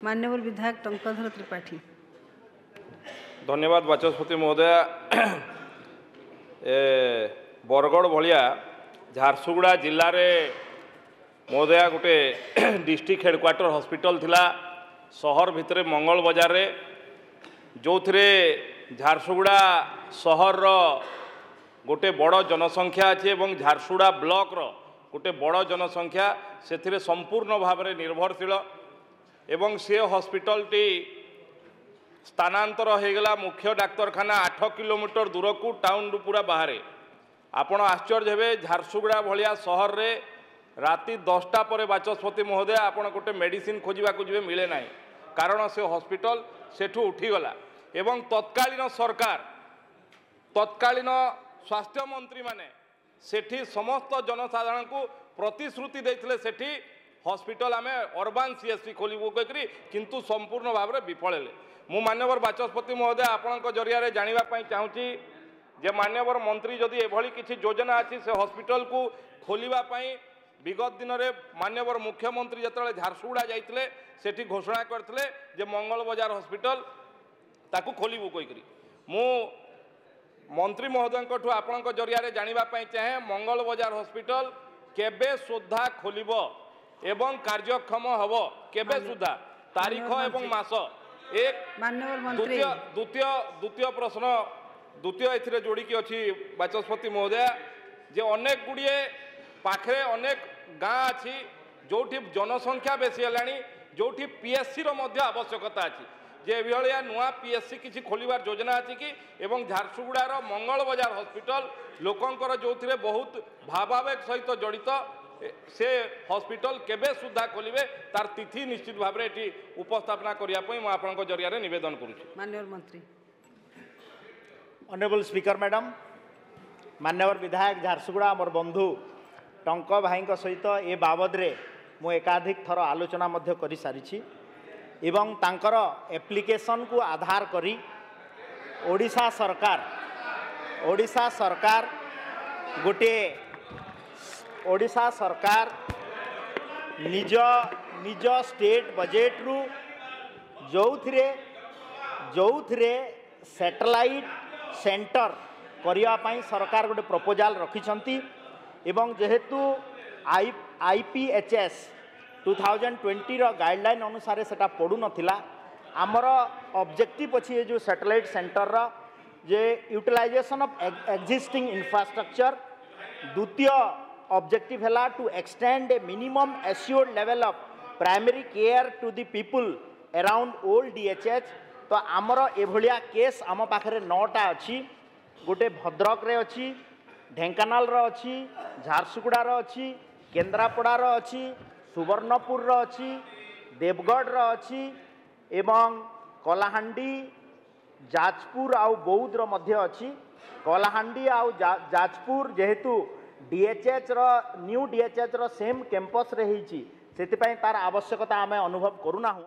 मान्यवर विधायक टंकधर त्रिपाठी। धन्यवाद बाचस्पति महोदय। बरगढ़ भाया झारसुगुड़ा जिले में महोदय गोटे डिस्ट्रिक्ट हेडक्वार्टर हॉस्पिटल थिला सहर भितर मंगल बजार रे जो थे झारसुगुड़ा सहर गोटे बड़ जनसंख्या अच्छे और झारसुगुड़ा ब्लॉक रो गोटे बड़ जनसंख्या से संपूर्ण भाव में निर्भरशील एवं से हॉस्पिटल टी स्थानांतर हो गला मुख्य डाक्तरखाना 8 किलोमीटर दूर को टाउन रु पूरा बाहर। आपण आश्चर्य हे झारसुगुड़ा भाया सहर रे राति 10टा पर बाचस्पति महोदय आपण गोटे मेडिसिन खोजा जी मिले ना कारण से हॉस्पिटल सेठू उठीगला एवं तत्कालीन सरकार तत्कालीन स्वास्थ्य मंत्री माने सेठी समस्त जनसाधारण को प्रतिश्रुति देते सेठी हॉस्पिटल आम अर्बान सीएससी खोलू कही किंतु संपूर्ण भाव में विफल हेले। मु मान्यवर बाचस्पति महोदय आपण जरिया जानापी चाहूँगी जे मान्यवर मंत्री जदि एभली किसी योजना अच्छी से हॉस्पिटल को खोलने विगत दिन में मान्यवर मुख्यमंत्री जो झारसुगुड़ा जाते सेठी घोषणा करते जे मंगल बजार हॉस्पिटल ताकू खोलू कही मु मंत्री महोदय आपण जरिया जानापी चाहे मंगल बजार हॉस्पिटल केबे सुधा खोलिब एवं कार्यक्षम हब केबे सुधा तारीख एवं मास एक द्वितीय प्रश्न द्वितीय ए जोड़ी अच्छी बाचस्पति महोदय जे अनेक गुड़िए पाखे अनेक गाँ अच्छी जो जनसंख्या बेसी है जो पीएससी आवश्यकता अच्छी जे भाया नुआ पीएससी किसी खोलिबार योजना अच्छी कि एवं झारसुगुड़ार मंगल बजार हॉस्पिटल लोकंकर जो थे बहुत भावावेग सहित जड़ित से हॉस्पिटल केबे सुधा खोलिबे तार तिथि निश्चित भाव में उपस्थापना करने मुझे जरिया निवेदन करुच्ची। माननीय मंत्री। ऑनरेबल स्पीकर मैडम, मान्यवर विधायक झारसुगुड़ा मोर बंधु टंक भाई सहित ए बाबद मु एकाधिक थर आलोचना कर सारी एवं तांकर एप्लिकेशन को आधार करी ओडिशा सरकार गोटे ओडिशा सरकार निज स्टेट बजेट रु जो सैटेलाइट सेंटर करने सरकार गोटे प्रपोजाल रखिछंती एवं जेहेतु IPHS 2020 गाइडलाइन अनुसार सेटा पड़ू नथिला आमर ऑब्जेक्टिव अच्छी जो सैटेलाइट सेंटर जे यूटिलाइजेशन ऑफ एक्जिस्टिंग इंफ्रास्ट्रक्चर द्वितीय ऑब्जेक्टिव है to extend a minimum assured level of primary care to the people around old DHH। तो आमर एभलिया केस आम पाखे 9टा अच्छी गोटे भद्रक रे अच्छी ढेंकानाल अच्छी झारसुगुड़ार अच्छी केन्द्रापड़ार अच्छी सुवर्णपुर अच्छी देवगढ़ अच्छी एवं कलाहांडी जाजपुर आउ बौद्ध मध्य अच्छी। कलाहांडी आउ जाजपुर जेहेतु DHH new DHH same campus रे हिची सेति तार आवश्यकता आम अनुभव करूना हूँ।